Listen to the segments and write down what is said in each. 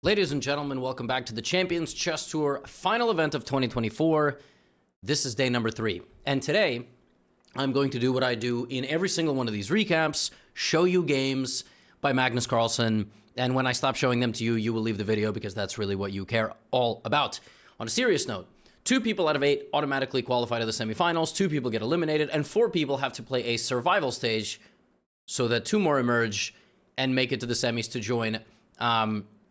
Ladies and gentlemen, welcome back to the Champions Chess Tour final event of 2024. This is day number 3. And today, I'm going to do what I do in every single one of these recaps, show you games by Magnus Carlsen. And when I stop showing them to you, you will leave the video because that's really what you care all about. On a serious note, 2 people out of 8 automatically qualify to the semifinals, 2 people get eliminated, and 4 people have to play a survival stage so that 2 more emerge and make it to the semis to join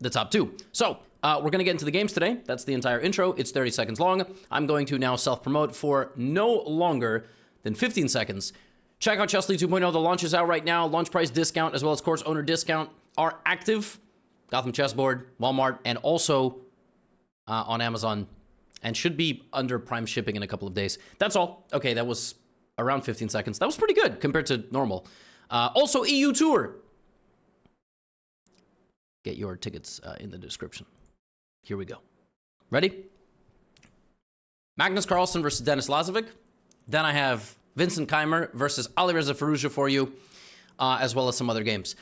the top 2. So, we're going to get into the games today. That's the entire intro. It's 30 seconds long. I'm going to now self-promote for no longer than 15 seconds. Check out Chess League 2.0. The launch is out right now. Launch price discount as well as course owner discount are active. Gotham Chessboard, Walmart, and also on Amazon. And should be under Prime shipping in a couple of days. That's all. Okay, that was around 15 seconds. That was pretty good compared to normal. Also, EU Tour. Get your tickets in the description. Here we go. Ready? Magnus Carlsen versus Denis Lazavik. Then I have Vincent Keymer versus Alireza Firouzja for you, as well as some other games.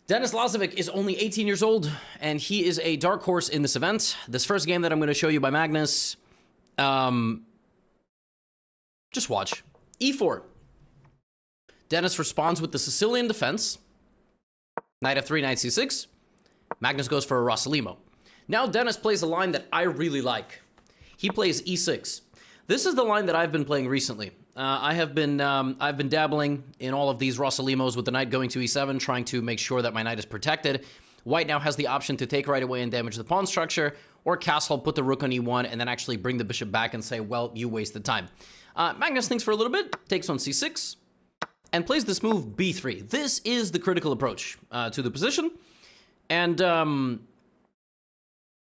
Denis Lazavik is only 18 years old, and he is a dark horse in this event. This first game that I'm going to show you by Magnus, just watch. E4. Denis responds with the Sicilian defense. Knight f3, knight c6. Magnus goes for a Rossolimo. Now Denis plays a line that I really like. He plays e6. This is the line that I've been playing recently. I've been dabbling in all of these Rossolimos with the knight going to e7, trying to make sure that my knight is protected. White now has the option to take right away and damage the pawn structure, or castle, put the rook on e1, and then actually bring the bishop back and say, well, you wasted time. Magnus thinks for a little bit, takes on c6, and plays this move b3. This is the critical approach to the position. And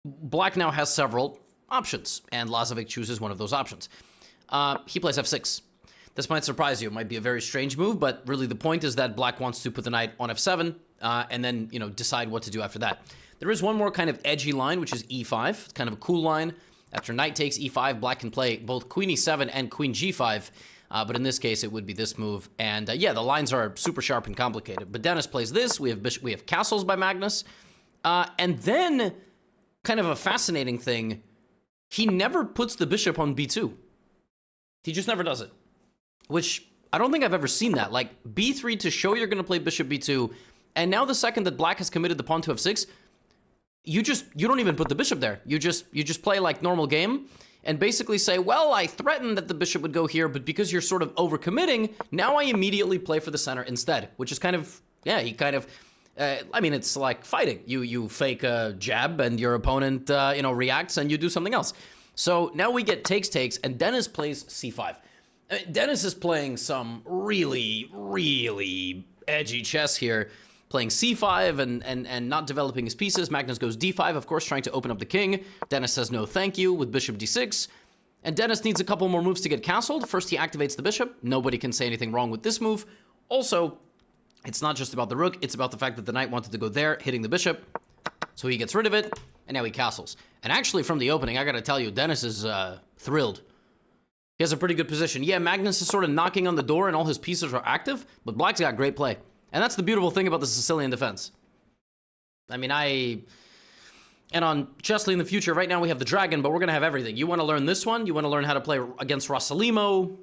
Black now has several options, and Lazavik chooses one of those options. He plays f6. This might surprise you. It might be a very strange move, but really the point is that Black wants to put the knight on f7, and then, you know, decide what to do after that. There is one more kind of edgy line, which is e5. It's kind of a cool line. After knight takes e5, Black can play both queen e7 and queen g5, but in this case, it would be this move. And yeah, the lines are super sharp and complicated. But Denis plays this. We have castles by Magnus. And then, kind of a fascinating thing, he never puts the bishop on b2. He just never does it. Which, I don't think I've ever seen that. Like, b3 to show you're going to play bishop b2. And now the second that Black has committed the pawn to f6, you don't even put the bishop there. You just play like normal game. And basically say, well, I threatened that the bishop would go here, but because you're sort of overcommitting, now I immediately play for the center instead, which is kind of, yeah, he kind of, I mean, it's like fighting. You fake a jab and your opponent, reacts and you do something else. So now we get takes, and Denis plays c5. Denis is playing some really, really edgy chess here, playing c5 and not developing his pieces. Magnus goes d5, of course, trying to open up the king. Denis says no thank you with bishop d6. And Denis needs a couple more moves to get castled. First, he activates the bishop. Nobody can say anything wrong with this move. Also, it's not just about the rook. It's about the fact that the knight wanted to go there, hitting the bishop. So he gets rid of it, and now he castles. And actually, from the opening, I gotta tell you, Denis is thrilled. He has a pretty good position. Yeah, Magnus is sort of knocking on the door, and all his pieces are active, but Black's got great play. And that's the beautiful thing about the Sicilian defense. I mean, and on Chess League in the future, right now we have the dragon, but we're going to have everything. You want to learn this one? You want to learn how to play against Rossolimo,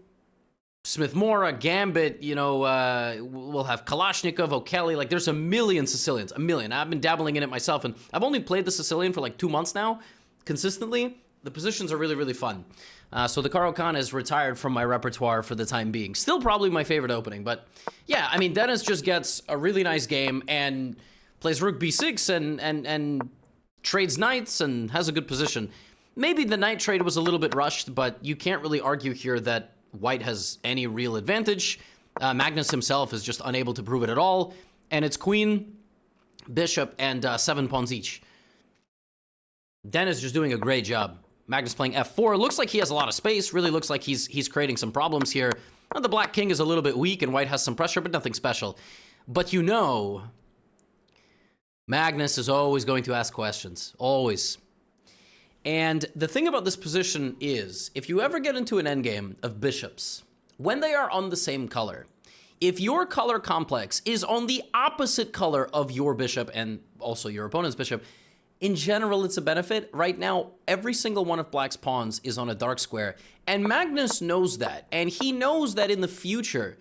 Smith-Mora, Gambit, we'll have Kalashnikov, O'Kelly. Like, there's a million Sicilians, a million. I've been dabbling in it myself, and I've only played the Sicilian for like 2 months now, consistently. The positions are really, really fun. So the Caro Khan is retired from my repertoire for the time being. Still probably my favorite opening, but yeah, I mean, Denis just gets a really nice game and plays rook b6 and trades knights and has a good position. Maybe the knight trade was a little bit rushed, but you can't really argue here that White has any real advantage. Magnus himself is just unable to prove it at all, and it's queen, bishop, and 7 pawns each. Denis just doing a great job. Magnus playing f4. Looks like he has a lot of space. Really looks like he's creating some problems here. The black king is a little bit weak and white has some pressure, but nothing special. But you know, Magnus is always going to ask questions. Always. And the thing about this position is, if you ever get into an endgame of bishops, when they are on the same color, if your color complex is on the opposite color of your bishop and also your opponent's bishop, in general, it's a benefit. Right now, every single one of Black's pawns is on a dark square, and Magnus knows that, and he knows that in the future,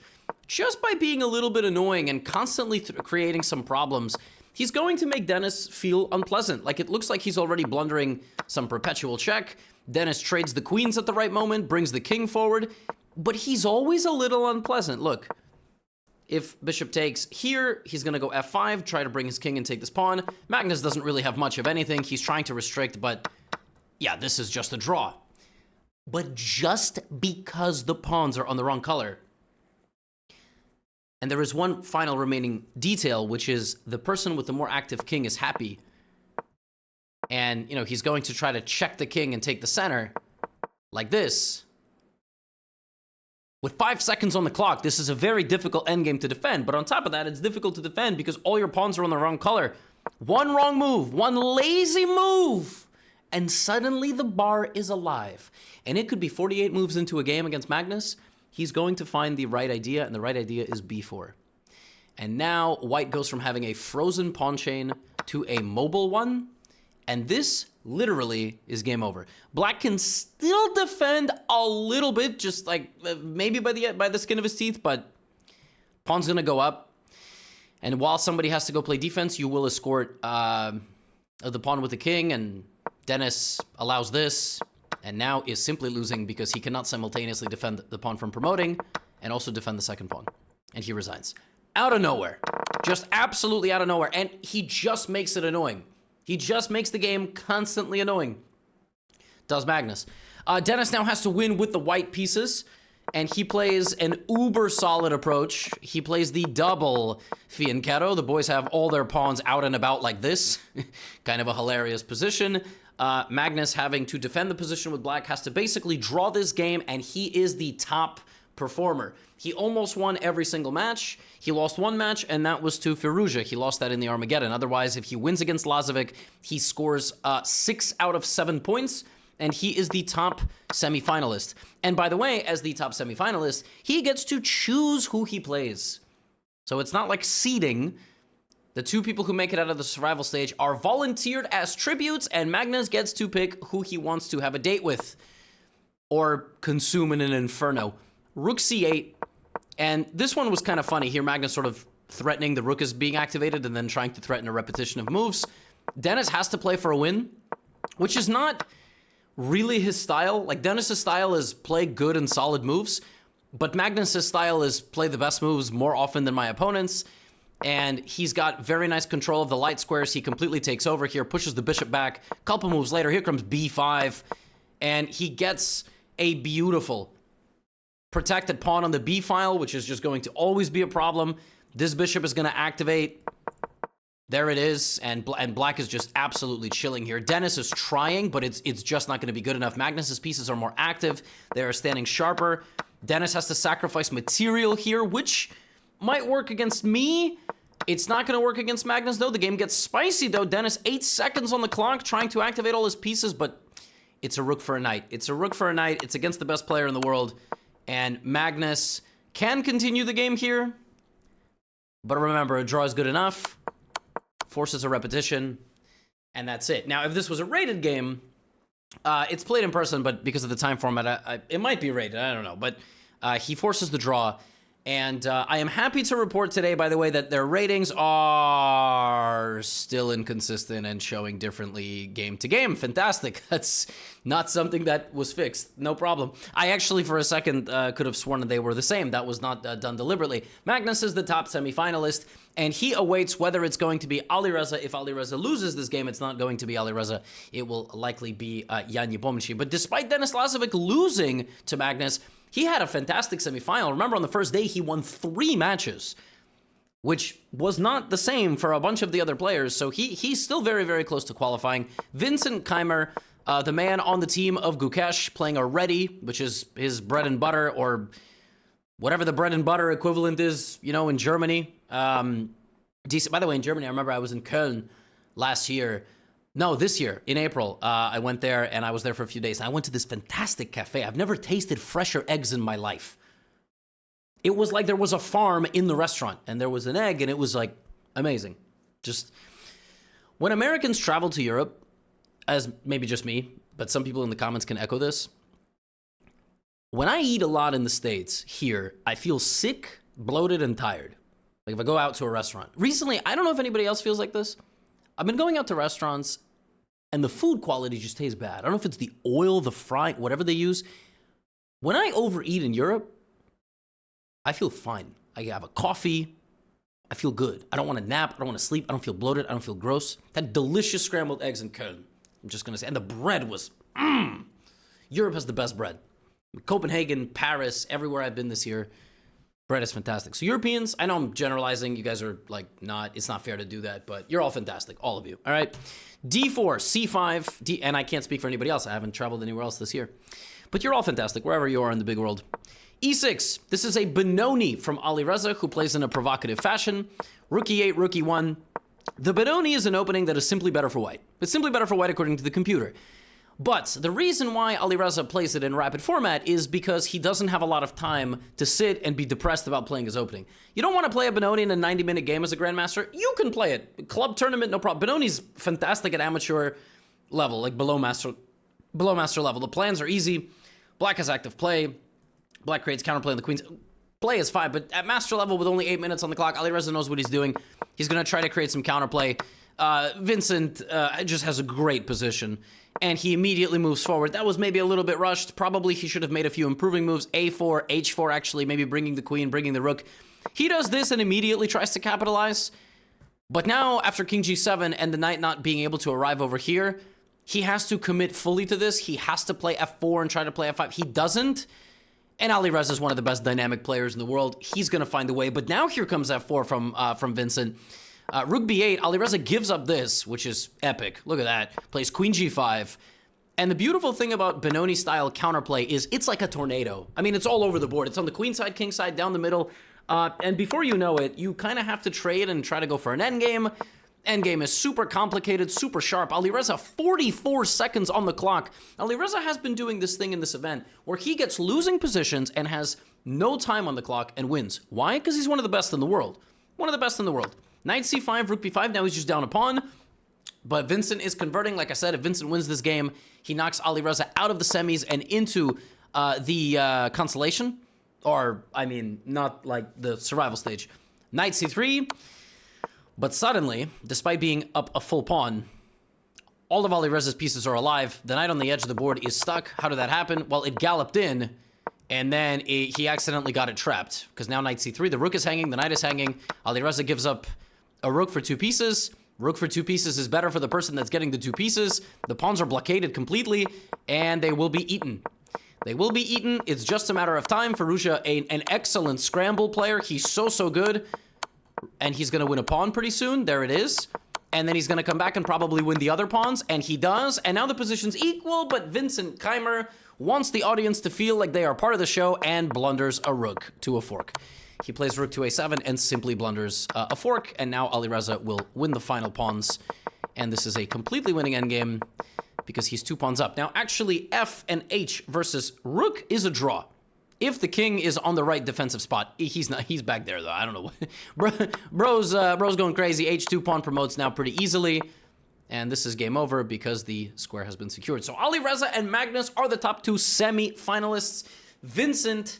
just by being a little bit annoying and constantly creating some problems, he's going to make Dennis feel unpleasant. Like, it looks like he's already blundering some perpetual check. Dennis trades the queens at the right moment, brings the king forward, but he's always a little unpleasant. Look, if bishop takes here, he's going to go f5, try to bring his king and take this pawn. Magnus doesn't really have much of anything. He's trying to restrict, but yeah, this is just a draw. But just because the pawns are on the wrong color. And there is one final remaining detail, which is the person with the more active king is happy. And, you know, he's going to try to check the king and take the center like this. With 5 seconds on the clock, this is a very difficult endgame to defend. But on top of that, it's difficult to defend because all your pawns are on the wrong color. One wrong move, one lazy move, and suddenly the bar is alive. And it could be 48 moves into a game against Magnus. He's going to find the right idea, and the right idea is b4. And now white goes from having a frozen pawn chain to a mobile one. And this literally is game over. Black can still defend a little bit, just like maybe by the skin of his teeth, but pawn's gonna go up. And while somebody has to go play defense, you will escort the pawn with the king, and Dennis allows this, and now is simply losing because he cannot simultaneously defend the pawn from promoting and also defend the second pawn. And he resigns. Out of nowhere. Just absolutely out of nowhere. And he just makes it annoying. He just makes the game constantly annoying. Does Magnus. Dennis now has to win with the white pieces, and he plays an uber solid approach. He plays the double fianchetto. The boys have all their pawns out and about like this. Kind of a hilarious position. Magnus, having to defend the position with black, has to basically draw this game, and he is the top performer. He almost won every single match. He lost one match, and that was to Firouzja. He lost that in the Armageddon. Otherwise, if he wins against Lazavik, he scores 6 out of 7 points, and he is the top semifinalist. And by the way, as the top semifinalist, he gets to choose who he plays. So it's not like seeding. The 2 people who make it out of the survival stage are volunteered as tributes, and Magnus gets to pick who he wants to have a date with or consume in an inferno. Rook c8, and this one was kind of funny. Here, Magnus sort of threatening the rook is being activated and then trying to threaten a repetition of moves. Dennis has to play for a win, which is not really his style. Like, Dennis's style is play good and solid moves, but Magnus's style is play the best moves more often than my opponents, and he's got very nice control of the light squares. He completely takes over here, pushes the bishop back. Couple moves later, here comes b5, and he gets a beautiful protected pawn on the b file, which is just going to always be a problem. This bishop is going to activate. There it is, and black is just absolutely chilling here. Dennis is trying, but it's just not going to be good enough. Magnus's pieces are more active. They are standing sharper. Dennis has to sacrifice material here, which might work against me. It's not going to work against Magnus, though. The game gets spicy, though. Dennis, 8 seconds on the clock, trying to activate all his pieces, but it's a rook for a knight. It's a rook for a knight. It's against the best player in the world. And Magnus can continue the game here. But remember, a draw is good enough. Forces a repetition. And that's it. Now, if this was a rated game, it's played in person, but because of the time format, it might be rated. I don't know. But he forces the draw. And I am happy to report today, by the way, that their ratings are still inconsistent and showing differently game to game. Fantastic. That's not something that was fixed. No problem. I actually, for a second, could have sworn that they were the same. That was not done deliberately. Magnus is the top semifinalist, and he awaits whether it's going to be Alireza. If Alireza loses this game, it's not going to be Alireza. It will likely be Jan Nepomniachtchi. But despite Denis Lazavik losing to Magnus, he had a fantastic semifinal. Remember, on the first day, he won 3 matches, which was not the same for a bunch of the other players. So he's still very, very close to qualifying. Vincent Keymer, the man on the team of Gukesh, playing a ready, which is his bread and butter, or whatever the bread and butter equivalent is, you know, in Germany. Decent. By the way, in Germany, I remember I was in Köln last year. No, this year, in April, I went there, and I was there for a few days. I went to this fantastic cafe. I've never tasted fresher eggs in my life. It was like there was a farm in the restaurant, and there was an egg, and it was, like, amazing. Just When Americans travel to Europe, as maybe just me, but some people in the comments can echo this, when I eat a lot in the States here, I feel sick, bloated, and tired. Like if I go out to a restaurant. Recently, I don't know if anybody else feels like this. I've been going out to restaurants and the food quality just tastes bad. I don't know if it's the oil, the fry, whatever they use. When I overeat in Europe, I feel fine. I have a coffee. I feel good. I don't want to nap. I don't want to sleep. I don't feel bloated. I don't feel gross. Had delicious scrambled eggs in Köln. I'm just going to say. And the bread was, Europe has the best bread. Copenhagen, Paris, everywhere I've been this year, bread is fantastic. So Europeans, I know I'm generalizing. You guys are like it's not fair to do that, but you're all fantastic, all of you. All right. D4, C5, and I can't speak for anybody else. I haven't traveled anywhere else this year. But you're all fantastic, wherever you are in the big world. E6, this is a Benoni from Alireza, who plays in a provocative fashion. Rook E8, Rook E1. The Benoni is an opening that is simply better for white. It's simply better for white according to the computer. But the reason why Alireza plays it in rapid format is because he doesn't have a lot of time to sit and be depressed about playing his opening. You don't want to play a Benoni in a 90-minute game as a Grandmaster? You can play it. Club tournament, no problem. Benoni's fantastic at amateur level, like below master level. The plans are easy. Black has active play. Black creates counterplay on the queens. Play is fine, but at master level with only 8 minutes on the clock, Alireza knows what he's doing. He's going to try to create some counterplay. Vincent just has a great position, and he immediately moves forward. That was maybe a little bit rushed. Probably he should have made a few improving moves. A4, H4 actually, maybe bringing the queen, bringing the rook. He does this and immediately tries to capitalize. But now, after king g7 and the knight not being able to arrive over here, he has to commit fully to this. He has to play f4 and try to play f5. He doesn't. And Alireza is one of the best dynamic players in the world. He's going to find a way. But now here comes f4 from Vincent. Rook b8, Alireza gives up this, which is epic. Look at that. Plays queen g5. And the beautiful thing about Benoni-style counterplay is it's like a tornado. I mean, it's all over the board. It's on the queen side, king side, down the middle. And before you know it, you kind of have to trade and try to go for an endgame. Endgame is super complicated, super sharp. Alireza, 44 seconds on the clock. Alireza has been doing this thing in this event where he gets losing positions and has no time on the clock and wins. Why? Because he's one of the best in the world. One of the best in the world. Knight c5, rook b5, now he's just down a pawn. But Vincent is converting. Like I said, if Vincent wins this game, he knocks Alireza out of the semis and into the consolation. Or, I mean, not like the survival stage. Knight c3. But suddenly, despite being up a full pawn, all of Alireza's pieces are alive. The knight on the edge of the board is stuck. How did that happen? Well, it galloped in, and then he accidentally got it trapped. Because now knight c3, the rook is hanging, the knight is hanging. Alireza gives up a rook for 2 pieces. Rook for 2 pieces is better for the person that's getting the 2 pieces. The pawns are blockaded completely, and they will be eaten. They will be eaten. It's just a matter of time. Firouzja, an excellent scramble player. He's so good. And he's going to win a pawn pretty soon. There it is. And then he's going to come back and probably win the other pawns. And he does. And now the position's equal, but Vincent Keymer wants the audience to feel like they are part of the show and blunders a rook to a fork. He plays rook to a7 and simply blunders a fork. And now Alireza will win the final pawns. And this is a completely winning endgame because he's 2 pawns up. Now, actually, F and H versus rook is a draw. If the king is on the right defensive spot, he's not. He's back there though. I don't know. Bro's going crazy. H2 pawn promotes now pretty easily, and this is game over because the square has been secured. So Alireza and Magnus are the top 2 semi-finalists. Vincent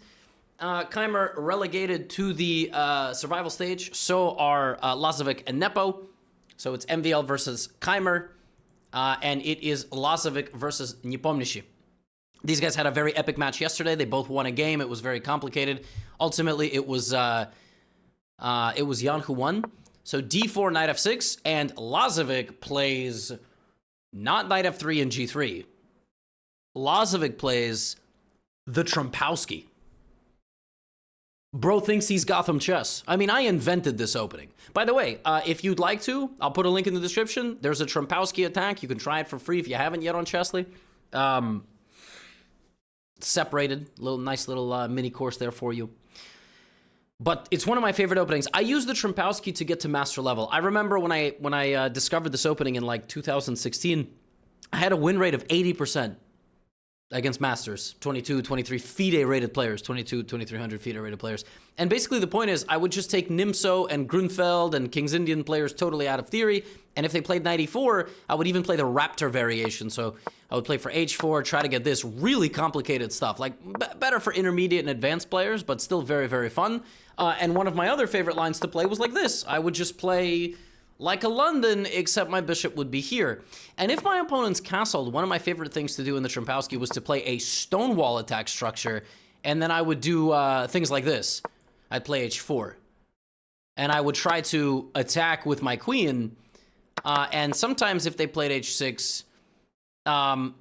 Keymer relegated to the survival stage. So are Lazavik and Nepo. So it's MVL versus Keymer, and it is Lazavik versus Nepomniachtchi. These guys had a very epic match yesterday. They both won a game. It was very complicated. Ultimately, it was Jan who won. So d4, knight f6, and Lazavik plays not knight f3 and g3. Lazavik plays the Trumpowski. Bro thinks he's GothamChess. I mean, I invented this opening. By the way, if you'd like to, I'll put a link in the description. There's a Trumpowski attack. You can try it for free if you haven't yet on Chessly. Separated, nice little mini course there for you. But it's one of my favorite openings. I used the Trumpowski to get to master level. I remember when I discovered this opening in like 2016, I had a win rate of 80% against masters, 22, 23 FIDE rated players, 22, 2300 FIDE rated players. And basically the point is I would just take Nimso and Grunfeld and King's Indian players totally out of theory And if they played knight e4, I would even play the raptor variation. So I would play for h4, try to get this really complicated stuff. Like, better for intermediate and advanced players, but still very, very fun. And one of my other favorite lines to play was like this. I would just play like a London, except my bishop would be here. And if my opponent's castled, one of my favorite things to do in the Trzymkowski was to play a stonewall attack structure, and then I would do things like this. I'd play h4. And I would try to attack with my queen, and sometimes if they played h6, and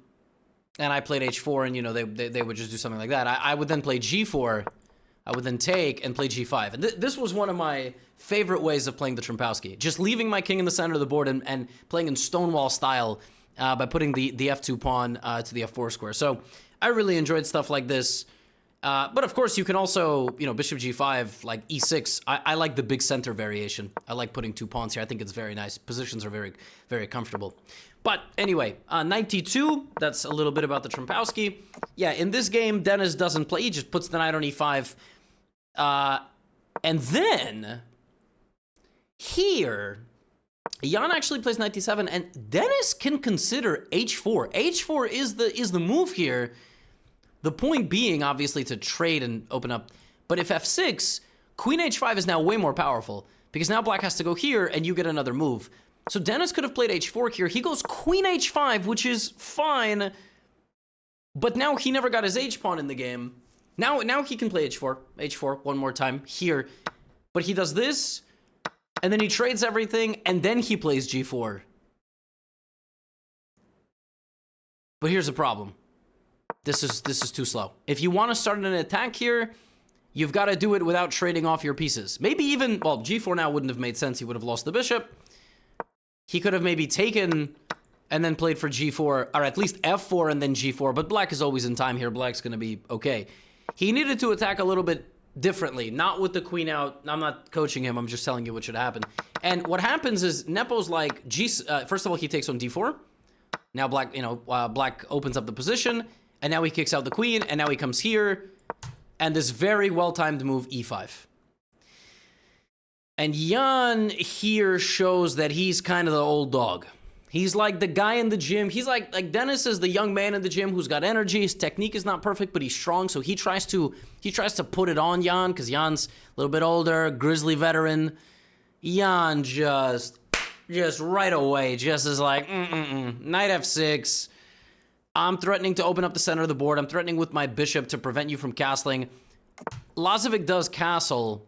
I played h4, and, you know, they would just do something like that, I would then play g4, I would then take and play g5. And this was one of my favorite ways of playing the Trzymkowski. Just leaving my king in the center of the board and playing in stonewall style by putting the f2 pawn to the f4 square. So I really enjoyed stuff like this. But of course, you can also, you know, bishop g5, like e6. I like the big center variation. I like putting 2 pawns here. I think it's very nice. Positions are very, very comfortable. But anyway, knight d2, that's a little bit about the Trzymkowski. Yeah, in this game, Denis doesn't play. He just puts the knight on e5. And then, here, Jan actually plays knight d7, and Denis can consider h4. h4 is the move here. The point being, obviously, to trade and open up. But if f6, queen h5 is now way more powerful, because now black has to go here, and you get another move. So Denis could have played h4 here. He goes queen h5, which is fine, but now he never got his h-pawn in the game. Now he can play h4 one more time here. But he does this, and then he trades everything, and then he plays g4. But here's the problem. This is too slow. If you want to start an attack here, you've got to do it without trading off your pieces. Maybe even, well, g4 now wouldn't have made sense. He would have lost the bishop. He could have maybe taken and then played for g4, or at least f4 and then g4, but black is always in time here. Black's going to be okay. He needed to attack a little bit differently, not with the queen out. I'm not coaching him. I'm just telling you what should happen. And what happens is Nepo's like, first of all, he takes on d4. Now black, you know, black opens up the position, and now he kicks out the queen, and now he comes here, and this very well-timed move, e5. And Jan here shows that he's kind of the old dog. He's like the guy in the gym. He's like Denis is the young man in the gym who's got energy. His technique is not perfect, but he's strong. So he tries to put it on Jan, because Jan's a little bit older, grizzly veteran. Jan just right away just is like, knight f6. I'm threatening to open up the center of the board. I'm threatening with my bishop to prevent you from castling. Lazavik does castle,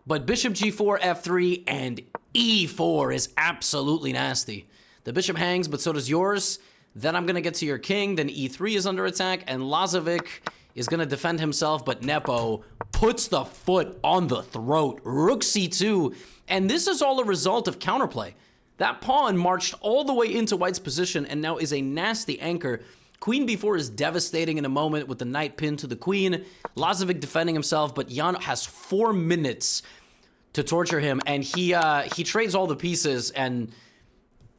but bishop g4, f3, and e4 is absolutely nasty. The bishop hangs, but so does yours. Then I'm going to get to your king. Then e3 is under attack, and Lazavik is going to defend himself, but Nepo puts the foot on the throat. Rook c2, and this is all a result of counterplay. That pawn marched all the way into white's position and now is a nasty anchor. Queen b4 is devastating in a moment with the knight pinned to the queen. Lazavik defending himself, but Jan has 4 minutes to torture him, and he trades all the pieces. And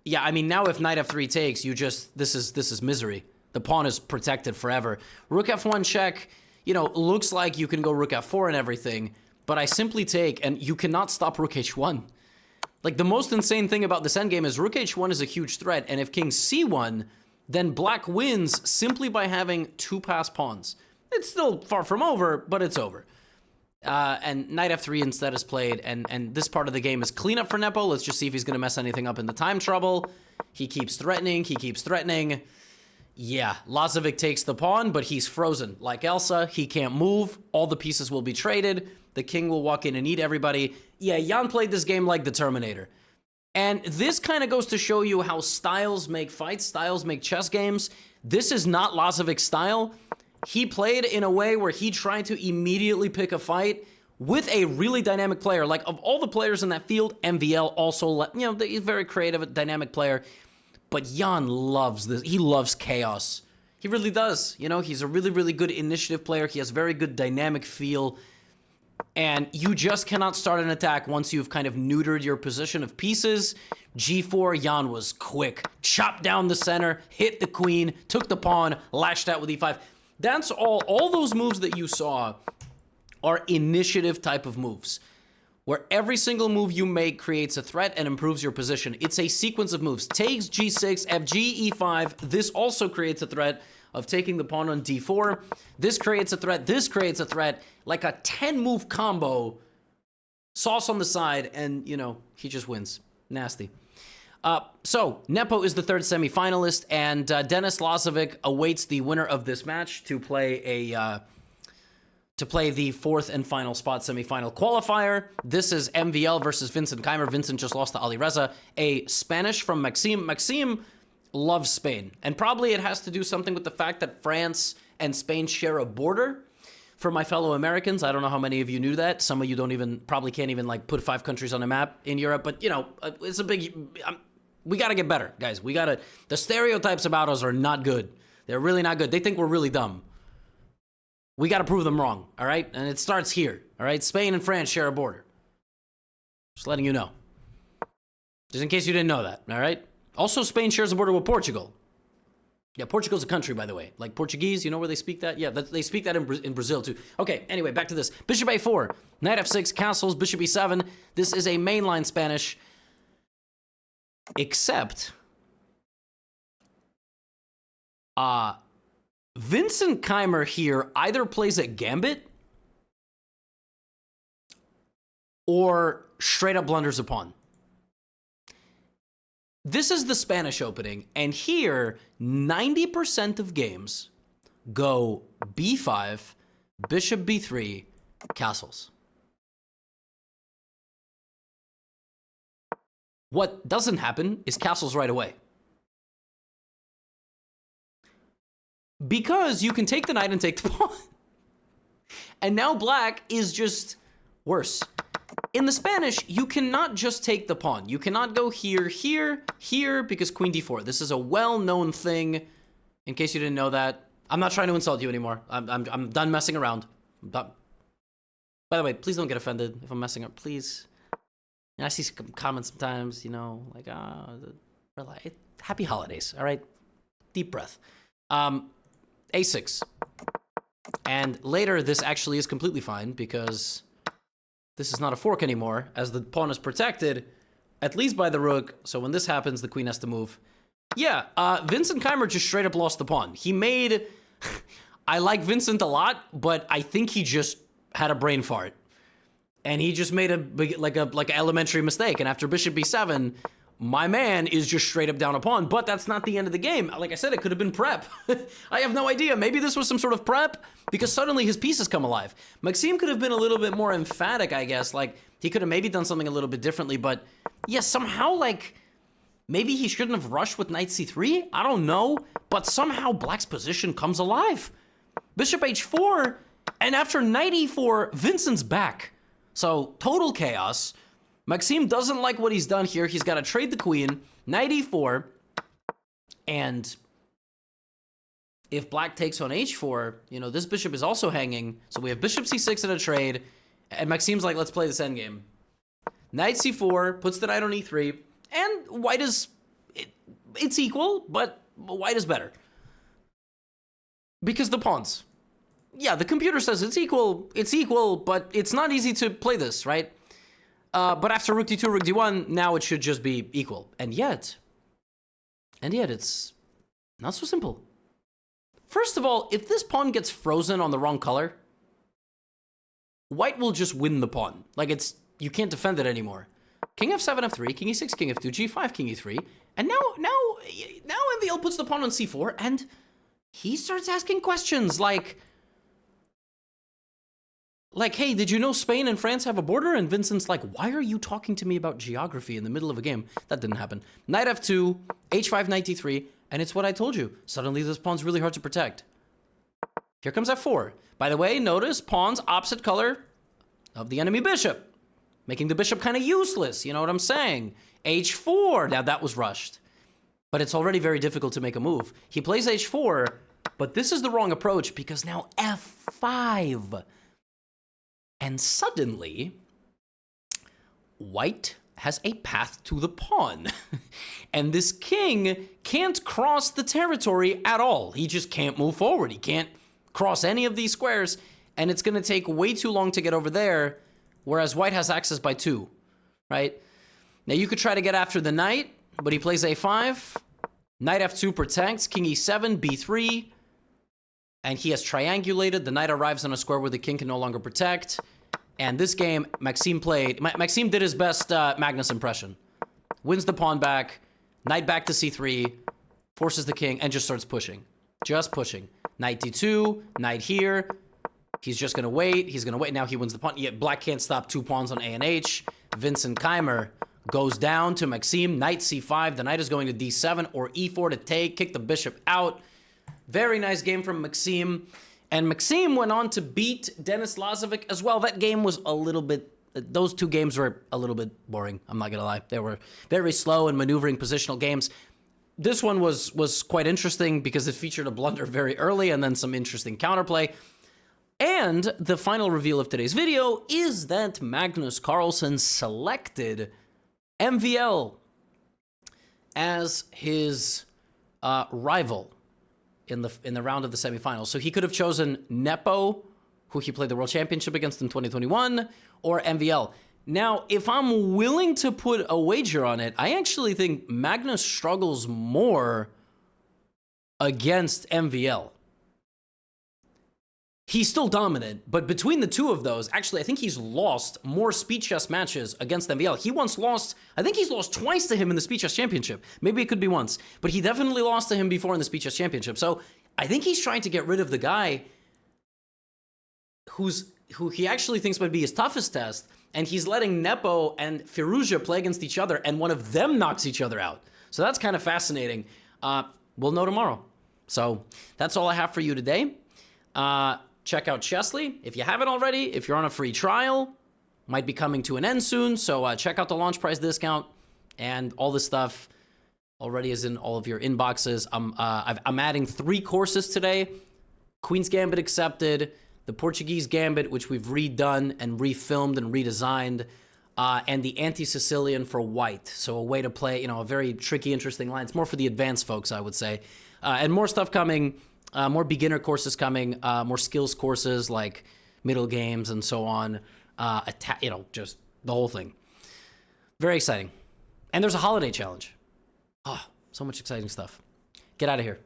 yeah, I mean, now if knight f3 takes, this is misery. The pawn is protected forever. Rook f1 check, you know, looks like you can go rook f4 and everything, but I simply take, and you cannot stop rook h1. Like, the most insane thing about this endgame is rook h1 is a huge threat, and if king c1, then black wins simply by having 2 passed pawns. It's still far from over, but it's over. And knight f3 instead is played, and this part of the game is cleanup for Nepo. Let's just see if he's going to mess anything up in the time trouble. He keeps threatening. Yeah, Lazavik takes the pawn, but he's frozen. Like Elsa, he can't move. All the pieces will be traded. The king will walk in and eat everybody. Yeah, Jan played this game like the Terminator. And this kind of goes to show you how styles make fights, styles make chess games. This is not Lazavik's style. He played in a way where he tried to immediately pick a fight with a really dynamic player. Like, of all the players in that field, MVL also, you know, he's a very creative, dynamic player. But Jan loves this. He loves chaos. He really does. You know, he's a really, really good initiative player. He has very good dynamic feel. And you just cannot start an attack once you've kind of neutered your position of pieces. G4, Jan was quick. Chopped down the center, hit the queen, took the pawn, lashed out with e5. That's all. All those moves that you saw are initiative type of moves. where every single move you make creates a threat and improves your position. It's a sequence of moves. Takes G6, FG, E5. This also creates a threat of taking the pawn on D4. This creates a threat. This creates a threat. Like a 10-move combo. Sauce on the side, and, you know, he just wins. Nasty. So, Nepo is the third semifinalist, and Denis Lazavik awaits the winner of this match to play the fourth and final spot semifinal qualifier. This is MVL versus Vincent Keymer. Vincent just lost to Ali Reza. A Spanish from Maxime. Maxime loves Spain, and probably it has to do something with the fact that France and Spain share a border. For my fellow Americans, I don't know how many of you knew that. Some of you probably can't even like put 5 countries on a map in Europe, but you know, it's a big, we gotta get better, guys. The stereotypes about us are not good. They're really not good. They think we're really dumb. We gotta prove them wrong, all right? And it starts here, all right? Spain and France share a border. Just letting you know. Just in case you didn't know that, all right? Also, Spain shares a border with Portugal. Yeah, Portugal's a country, by the way. Like Portuguese, you know where they speak that? Yeah, they speak that in Brazil, too. Okay, anyway, back to this. Bishop A4, knight F6, castles, bishop E7. This is a mainline Spanish. Except, Vincent Keymer here either plays a gambit or straight up blunders a pawn. This is the Spanish opening, and here, 90% of games go B5, bishop B3, castles. What doesn't happen is castles right away. Because you can take the knight and take the pawn. And now black is just worse. In the Spanish, you cannot just take the pawn. You cannot go here, here, here, because queen d4. This is a well-known thing, in case you didn't know that. I'm not trying to insult you anymore. I'm done messing around. I'm done. By the way, please don't get offended if I'm messing up, please. And I see some comments sometimes, you know, like, happy holidays, all right? Deep breath. A6. And later, this actually is completely fine, because this is not a fork anymore, as the pawn is protected, at least by the rook. So when this happens, the queen has to move. Yeah, Vincent Keymer just straight up lost the pawn. He made... I like Vincent a lot, but I think he just had a brain fart. And he just made a big, like an elementary mistake. And after bishop b7, my man is just straight up down a pawn. But that's not the end of the game. Like I said, it could have been prep. I have no idea. Maybe this was some sort of prep, because suddenly his pieces come alive. Maxime could have been a little bit more emphatic, I guess. Like, he could have maybe done something a little bit differently. But, yeah, somehow, like, maybe he shouldn't have rushed with knight c3. I don't know. But somehow black's position comes alive. Bishop h4, and after knight e4, Vincent's back. So, total chaos. Maxime doesn't like what he's done here. He's got to trade the queen, knight e4, and if black takes on h4, you know, this bishop is also hanging, so we have bishop c6 in a trade, and Maxime's like, let's play this endgame. Knight c4, puts the knight on e3, and white is, it's equal, but white is better. Because the pawns. Yeah, the computer says it's equal, but it's not easy to play this, right? But after rook d2, rook d1, now it should just be equal. And yet, it's not so simple. First of all, if this pawn gets frozen on the wrong color, white will just win the pawn. Like, you can't defend it anymore. King f7, f3, king e6, king f2, g5, king e3, and now MVL puts the pawn on c4, and he starts asking questions like, hey, did you know Spain and France have a border? And Vincent's like, why are you talking to me about geography in the middle of a game? That didn't happen. Knight f2, h5, knight d3, and it's what I told you. Suddenly this pawn's really hard to protect. Here comes f4. By the way, notice pawns opposite color of the enemy bishop, making the bishop kind of useless. You know what I'm saying? h4. Now that was rushed, but it's already very difficult to make a move. He plays h4, but this is the wrong approach, because now f5. And suddenly, white has a path to the pawn. And this king can't cross the territory at all. He just can't move forward. He can't cross any of these squares. And it's going to take way too long to get over there. whereas white has access by 2, right? Now, you could try to get after the knight, but he plays a5. Knight f2 protects, king e7, b3. And he has triangulated. The knight arrives on a square where the king can no longer protect. And this game, Maxime did his best Magnus impression. Wins the pawn back, knight back to c3, forces the king, and just starts pushing. Just pushing. Knight d2, knight here. He's just going to wait. He's going to wait. Now he wins the pawn. Yet black can't stop 2 pawns on a and h. Vincent Keymer goes down to Maxime. Knight c5. The knight is going to d7 or e4 to take. Kick the bishop out. Very nice game from Maxime. And Maxime went on to beat Denis Lazavik as well. That game was a little bit... Those 2 games were a little bit boring. I'm not going to lie. They were very slow and maneuvering positional games. This one was quite interesting because it featured a blunder very early and then some interesting counterplay. And the final reveal of today's video is that Magnus Carlsen selected MVL as his rival in the round of the semifinals. So he could have chosen Nepo, who he played the World Championship against in 2021, or MVL. Now, if I'm willing to put a wager on it, I actually think Magnus struggles more against MVL. He's still dominant, but between the 2 of those, actually, I think he's lost more speed chess matches against MVL. He once lost, I think he's lost twice to him in the speed chess championship. Maybe it could be once, but he definitely lost to him before in the speed chess championship. So I think he's trying to get rid of the guy who he actually thinks might be his toughest test, and he's letting Nepo and Firouzja play against each other, and one of them knocks each other out. So that's kind of fascinating. We'll know tomorrow. So that's all I have for you today. Check out Chessly if you haven't already. If you're on a free trial, might be coming to an end soon. So check out the launch price discount, and all this stuff already is in all of your inboxes. I'm adding 3 courses today. Queen's Gambit accepted, the Portuguese Gambit, which we've redone and refilmed and redesigned, and the Anti-Sicilian for white. So a way to play, a very tricky, interesting line. It's more for the advanced folks, I would say. And more stuff coming. More beginner courses coming, more skills courses like middle games and so on. Just the whole thing. Very exciting. And there's a holiday challenge. So much exciting stuff. Get out of here.